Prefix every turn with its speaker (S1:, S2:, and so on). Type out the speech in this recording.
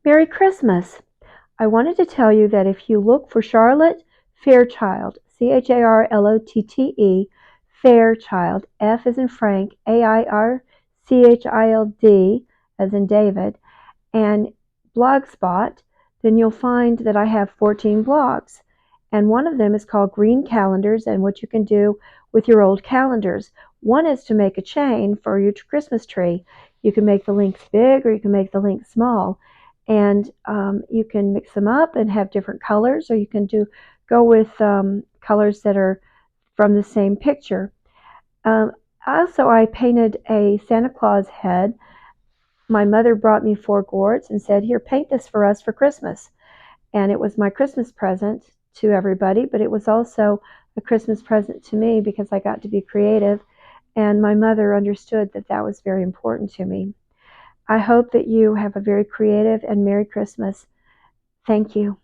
S1: Merry Christmas! I wanted to tell you that if you look for Charlotte Fairchild, Charlotte, Fairchild, F as in Frank, Airchild, as in David, and Blogspot, then you'll find that I have 14 blogs. And one of them is called Green Calendars and what you can do with your old calendars. One is to make a chain for your Christmas tree. You can make the links big or you can make the links small. And you can mix them up and have different colors, or you can go with colors that are from the same picture. Also, I painted a Santa Claus head. My mother brought me 4 gourds and said, "Here, paint this for us for Christmas." And it was my Christmas present to everybody, but it was also a Christmas present to me because I got to be creative, and my mother understood that that was very important to me. I hope that you have a very creative and Merry Christmas. Thank you.